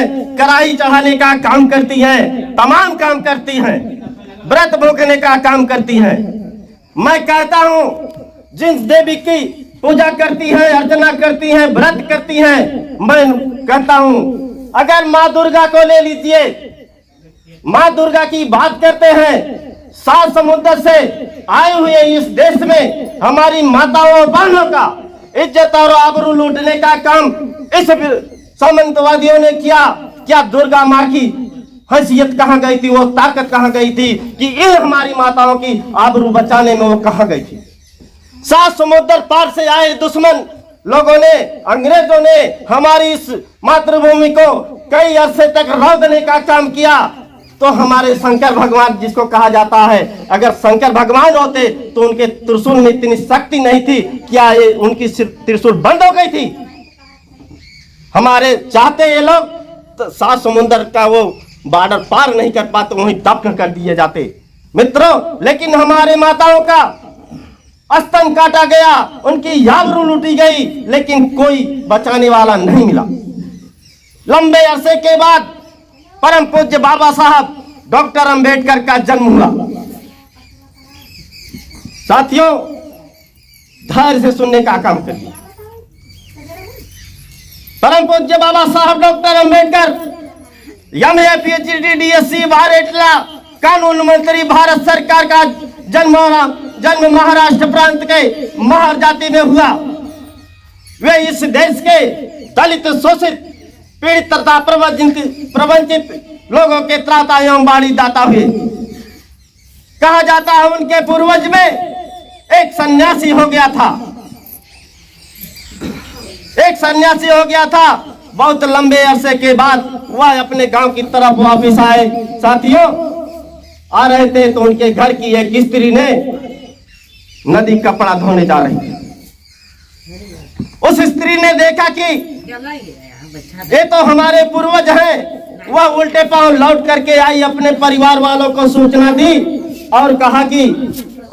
हैं, कढ़ाई चढ़ाने का काम करती हैं, तमाम काम करती हैं, व्रत भोगने का काम करती हैं। मैं कहता हूं जिस देवी की पूजा करती हैं, अर्चना करती हैं, व्रत करती हैं, मैं कहता हूं अगर माँ दुर्गा को ले लीजिए, माँ दुर्गा की बात करते हैं, 7 समुद्र से आए हुए इस देश में हमारी माताओं और बहनों का इज्जत और आबरू लूटने का काम इस सामंतवादियों ने किया। क्या दुर्गा माँ की हैसियत कहाँ गई थी, वो ताकत कहाँ गई थी कि इन हमारी माताओं की आबरू बचाने में वो कहाँ गई थी? 7 समुद्र पार से आए दुश्मन लोगों ने, अंग्रेजों ने हमारी इस मातृभूमि को कई अरसे तक रौंदने का काम किया। तो हमारे शंकर भगवान जिसको कहा जाता है, अगर शंकर भगवान होते तो उनके त्रिशूल में इतनी शक्ति नहीं थी, क्या ये उनकी त्रिशूल बंद हो गई थी? हमारे चाहते ये लोग तो 7 समुद्र का वो बॉर्डर पार नहीं कर पाते, वहीं दफन कर दिए जाते मित्रों। लेकिन हमारे माताओं का स्तन काटा गया, उनकी आबरू लूटी गई, लेकिन कोई बचाने वाला नहीं मिला। लंबे अरसे के बाद परम पूज्य बाबा साहब डॉक्टर अंबेडकर का जन्म हुआ। साथियों, धैर्य से सुनने का काम करिए। परम पूज्य बाबा साहब doctor Ambedkar MA PhD DSc भारतला कानून मंत्री, भारत सरकार का जन्म महाराष्ट्र प्रांत के महार जाति में हुआ। वे इस देश के दलित, शोषित, पीड़ित तथा प्रवंचित लोगों के त्राता एवं बाड़ी दाता हुए। कहा जाता है उनके पूर्वज में एक सन्यासी हो गया था, एक सन्यासी हो गया था। बहुत लंबे अरसे के बाद वह अपने गांव की तरफ वापस आए। साथियों, आ रहे थे तो उनके घर की एक स्त्री ने नदी कपड़ा धोने जा रही थी। उस स्त्री ने देखा कि ये तो हमारे पूर्वज हैं। वह उल्टे पांव लौट करके आई, अपने परिवार वालों को सूचना दी और कहा कि,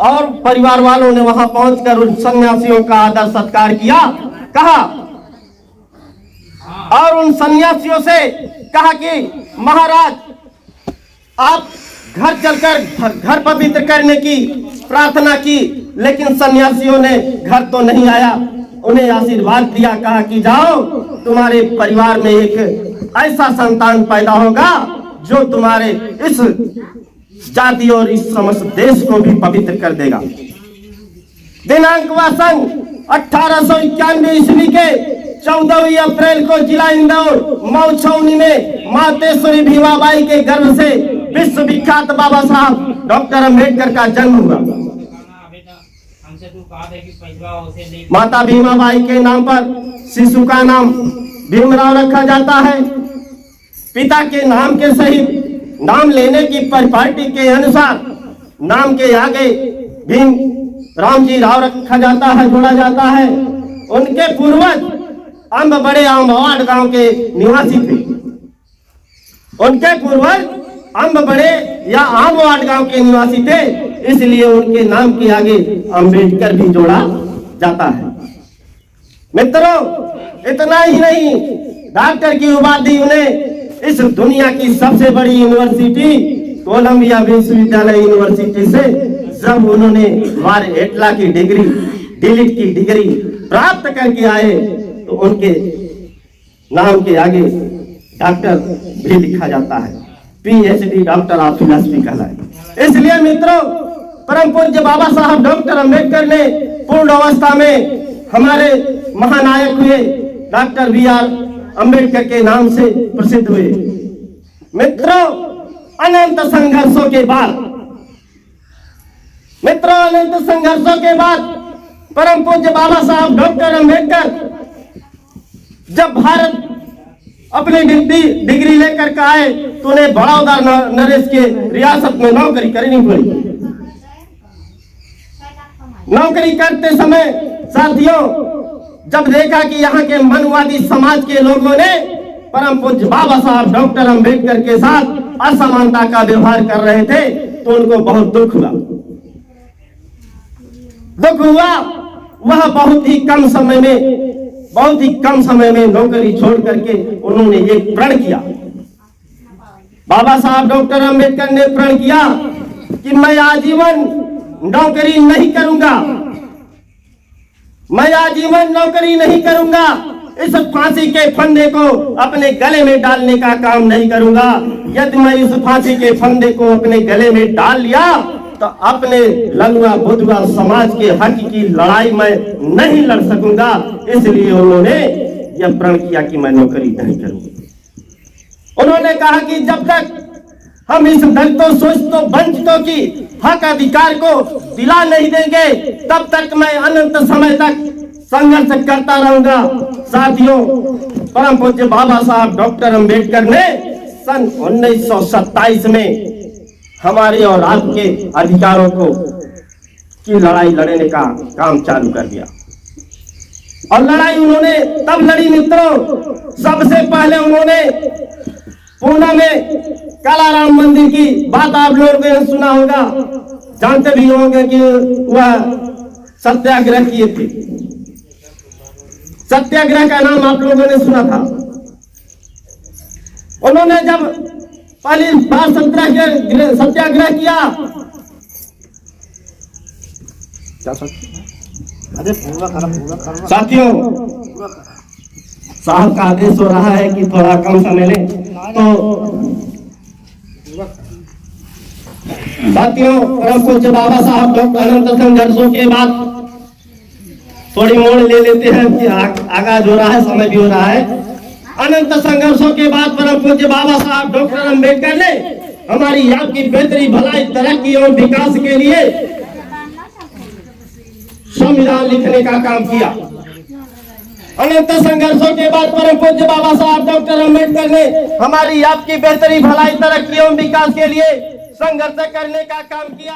और परिवार वालों ने वहां पहुंचकर उन सन्यासियों का आदर सत्कार किया। कहा और उन सन्यासियों से कहा कि महाराज, आप घर चलकर घर पवित्र करने की प्रार्थना की, लेकिन सन्यासियों ने घर तो नहीं आया। उन्हें आशीर्वाद दिया, कहा कि जाओ, तुम्हारे परिवार में एक ऐसा संतान पैदा होगा जो तुम्हारे इस जाति और इस समस्त देश को भी पवित्र कर देगा। दिनांक व सन 1891 ईस्वी के 14 अप्रैल को जिला इंदौर मऊ छावनी में मातेश्वरी भीमाबाई के गर्भ से विश्व विख्यात बाबा साहब डॉक्टर अंबेडकर का जन्म हुआ। माता भीमाबाई के नाम पर शिशु का नाम भीमराव रखा जाता है। पिता के नाम के सहित नाम लेने की परिपाटी के अनुसार नाम के आगे भीम रामजी राव रखा जाता है, जोड़ा जाता है। उनके पूर्वज अम्ब बड़े आमवाड़ गांव के निवासी थे। उनके पूर्वज अम्ब बड़े या आमवाड़ गांव के निवासी थे, इसलिए उनके नाम के आगे अंबेडकर भी जोड़ा जाता है। मित्रों, इतना ही नहीं, डॉक्टर की उपाधि उन्हें इस दुनिया की सबसे बड़ी यूनिवर्सिटी कोलंबिया विश्वविद्यालय यूनिवर्सिटी से जब उन्होंने हमारे एटला की डिग्री, डीलिट की डिग्री प्राप्त करके आए, तो उनके नाम के आगे डॉक्टर भी लिखा जाता है। PhD डॉक्टर ऑफ फिलॉसफी कहलाए। इसलिए मित्रों, परम पूज्य बाबा साहब डॉक्टर अंबेडकर ने पूर्ण अवस्था में हमारे महानायक हुए डॉक्टर BR अंबेडकर के नाम से प्रसिद्ध हुए। मित्रों, अनंत संघर्षों के बाद परम पूज्य बाबा साहब डॉक्टर अंबेडकर जब भारत अपनी डिग्री लेकर के आए, तो उन्हें बड़ौदा नरेश के रियासत में नौकरी करनी पड़ी। नौकरी करते समय साथियों, जब देखा कि यहाँ के मनुवादी समाज के लोगों ने परम पूज्य बाबा साहब डॉक्टर अंबेडकर के साथ असमानता का व्यवहार कर रहे थे, तो उनको बहुत दुख हुआ। वह बहुत ही कम समय में नौकरी छोड़ करके उन्होंने एक प्रण किया बाबा साहब डॉक्टर अंबेडकर ने प्रण किया कि मैं आजीवन नौकरी नहीं करूंगा, मैं आजीवन नौकरी नहीं करूंगा, इस फांसी के फंदे को अपने गले में डालने का काम नहीं करूंगा। यदि मैं इस फांसी के फंदे को अपने गले में डाल लिया तो अपने लंगड़ा बुधवा समाज के हक की लड़ाई मैं नहीं लड़ सकूंगा। इसलिए उन्होंने यह प्रण किया कि मैं नौकरी नहीं करूंगा। उन्होंने कहा कि जब तक हम इस दलितों, शोषितों, वंचितों की हक अधिकार को दिला नहीं देंगे तब तक मैं अनंत समय तक संघर्ष करता रहूंगा। साथियों, परम पूज्य बाबा साहब डॉक्टर अंबेडकर ने सन 1927 में हमारे और आपके अधिकारों को की लड़ाई लड़ने का काम चालू कर दिया। और लड़ाई उन्होंने तब लड़ी मित्रों, सबसे पहले उन्होंने पूना में कालाराम मंदिर की बात आप लोगों ने सुना होगा, जानते भी होंगे कि वह सत्याग्रह किए थे। सत्याग्रह का नाम आप लोगों ने सुना था। उन्होंने जब पहली बार सत्याग्रह किया, साथियों साहब का आदेश हो रहा है कि थोड़ा कम समय लें। तो साथियों, परम पूज्य बाबा साहब डॉक्टर अनंत संघर्षों के बाद थोड़ी मोड़ ले लेते हैं कि आगाज हो रहा है, समय भी हो रहा है। अनंत संघर्षों के बाद परम पूज्य बाबा साहब डॉक्टर अंबेडकर ने हमारी आपकी बेहतरी, भलाई, तरक्की और विकास के लिए संविधान लिखने का काम किया। अनंत संघर्षों के बाद परम पूज्य बाबा साहब डॉक्टर अंबेडकर ने हमारी आपकी बेहतरी, भलाई, तरक्की और विकास के लिए संघर्ष करने का काम किया।